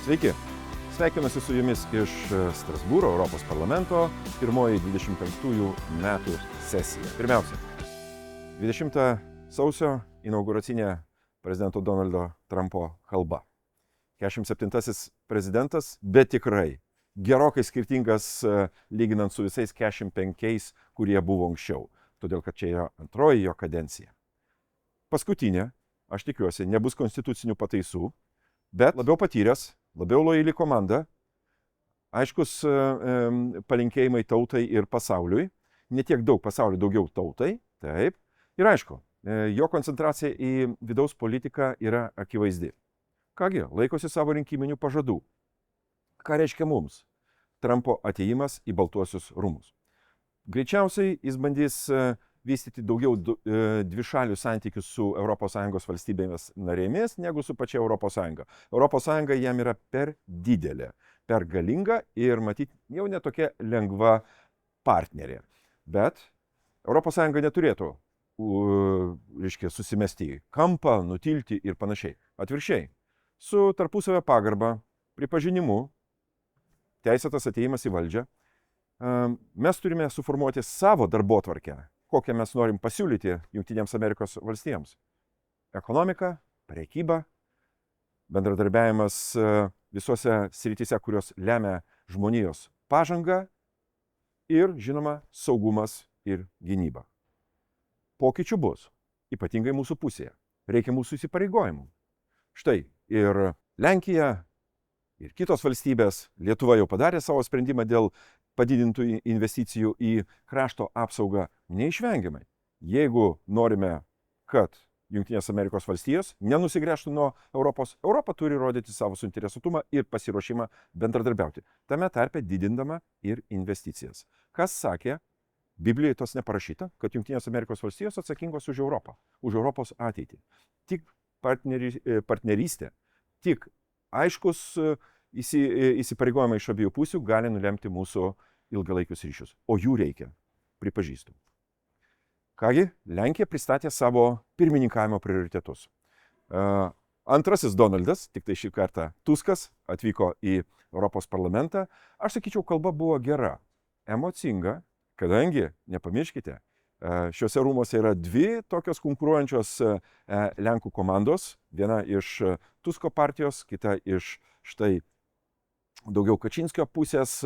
Sveiki, sveikinuosi su jumis iš Strasbūro, Europos parlamento, pirmoji 25 metų sesija. Pirmiausia, 20 sausio inauguracinė prezidento Donaldo Trumpo kalba. 47 prezidentas, bet tikrai gerokai skirtingas lyginant su visais 45, kurie buvo anksčiau, todėl kad čia yra antroji jo kadencija. Paskutinė, aš tikiuosi, nebus konstitucinių pataisų, bet labiau patyręs, labiau lojali komanda, aiškus palinkėjimai tautai ir pasauliui, ne tiek daug pasauliui, daugiau tautai, taip, ir aišku, jo koncentracija į vidaus politiką yra akivaizdi. Kągi, laikosi savo rinkiminių pažadų. Ką reiškia mums Trumpo atėjimas į Baltuosius rūmus? Greičiausiai jis bandys vystyti daugiau dvišalių santykius su ES valstybėmis narėmis negu su pačia ES. ES jam yra per didelė, per galinga ir matyt jau netokia lengva partnerė. Bet ES neturėtų susimesti į kampą, nutilti ir panašiai. Atvirkščiai, su tarpusavio pagarba, pripažinimu, teisėtas atėjimas į valdžią, mes turime suformuoti savo darbotvarkę, kokią mes norim pasiūlyti Jungtinėms Amerikos valstijoms. Ekonomika, prekyba, bendradarbiavimas visose srityse, kurios lemia žmonijos pažangą ir, žinoma, saugumas ir gynyba. Pokyčių bus, ypatingai mūsų pusėje. Reikia mūsų įsipareigojimų. Štai ir Lenkija, ir kitos valstybės, Lietuva jau padarė savo sprendimą dėl padidintų investicijų į krašto apsaugą neišvengiamai. Jeigu norime, kad Jungtinės Amerikos valstijos nenusigręžtų nuo Europos, Europa turi rodyti savo suinteresuotumą ir pasiruošimą bendradarbiauti. Tame tarpe didindama ir investicijas. Kas sakė, Biblijoje tos neparašyta, kad Jungtinės Amerikos valstijos atsakingos už Europą, už Europos ateitį. Tik partnerystė, tik aiškus įsipareigojimai iš abiejų pusių gali nulemti mūsų ilgalaikius ryšius. O jų reikia, pripažįstu. Kągi, Lenkija pristatė savo pirmininkavimo prioritetus. Antrasis Donaldas, tik tai šį kartą Tuskas, atvyko į Europos parlamentą. Aš sakyčiau, kalba buvo gera, emocinga, kadangi, nepamirškite, šiuose rūmose yra dvi tokios konkuruojančios Lenkų komandos. Viena iš Tusko partijos, kita iš štai daugiau Kačinskio pusės.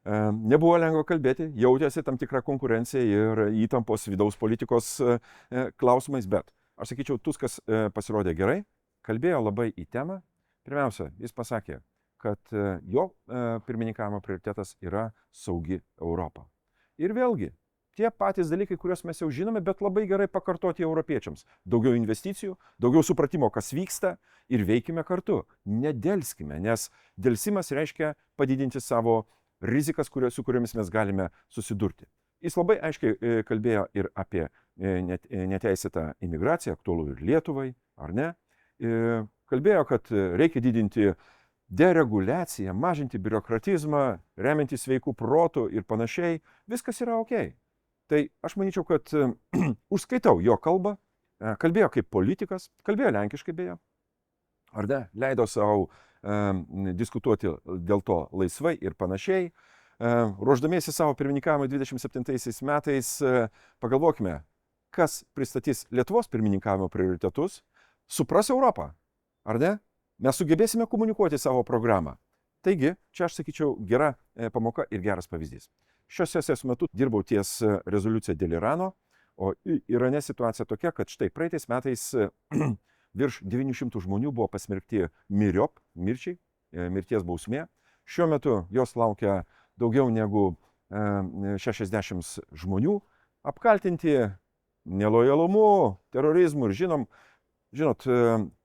Nebuvo lengva kalbėti, jautėsi tam tikrą konkurenciją ir įtampos vidaus politikos klausimais, bet aš sakyčiau, Tuskas pasirodė gerai, kalbėjo labai į temą. Pirmiausia, jis pasakė, kad jo pirmininkavimo prioritetas yra saugi Europa. Ir vėlgi, tie patys dalykai, kuriuos mes jau žinome, bet labai gerai pakartoti europiečiams. Daugiau investicijų, daugiau supratimo, kas vyksta ir veikime kartu. Nedelskime, nes delsimas reiškia padidinti savo rizikas, su kuriomis mes galime susidurti. Jis labai aiškiai kalbėjo ir apie neteisėtą imigraciją, aktualu ir Lietuvai, ar ne. Kalbėjo, kad reikia didinti dereguliaciją, mažinti biurokratizmą, remianti sveikų protų ir panašiai. Viskas yra ok. Tai aš manyčiau, kad užskaitau jo kalbą, kalbėjo kaip politikas, kalbėjo lenkiškai beje, ar ne, leido savo diskutuoti dėl to laisvai ir panašiai. Ruošdamiesi savo pirmininkavimą 27 metais, pagalvokime, kas pristatys Lietuvos pirmininkavimo prioritetus, supras Europą, ar ne? Mes sugebėsime komunikuoti savo programą. Taigi, čia aš sakyčiau gera pamoka ir geras pavyzdys. Šios sesijos metu dirbau ties rezoliucija dėl Irano, o Irane situacija tokia, kad štai praeitais metais virš 900 žmonių buvo pasmerkti mirčiai, mirties bausmė. Šiuo metu jos laukia daugiau negu 60 žmonių, apkaltinti nelojalumu, terorizmu ir žinot,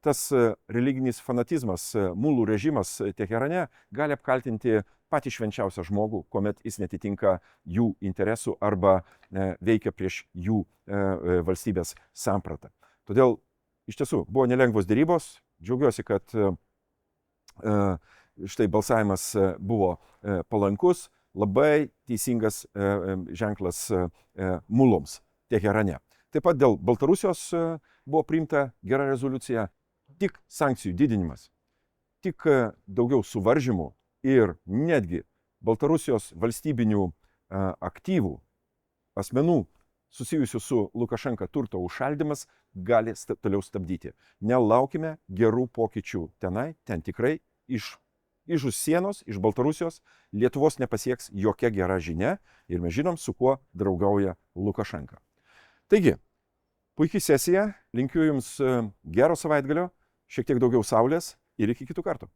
tas religinis fanatizmas, mulų režimas Teherane gali apkaltinti patį švenčiausią žmogų, kuomet jis netitinka jų interesų arba veikia prieš jų valstybės sampratą. Todėl iš tiesų buvo nelengvos dėrybos. Džiaugiuosi, kad štai balsavimas buvo palankus, labai teisingas ženklas muloms Teherane. Taip pat dėl Baltarusijos buvo priimta gera rezoliucija, tik sankcijų didinimas tik daugiau suvaržymų ir netgi Baltarusijos valstybinių aktyvų asmenų susijusių su Lukašenka turto užšaldymas gali toliau stabdyti. Nelaukime gerų pokyčių tenai, ten tikrai iš už sienos, iš Baltarusijos Lietuvos nepasieks jokia gera žinia ir mes žinom, su kuo draugauja Lukašenka. Taigi, puikiai sesija, linkiu Jums gero savaitgalio, šiek tiek daugiau saulės ir iki kitų kartų.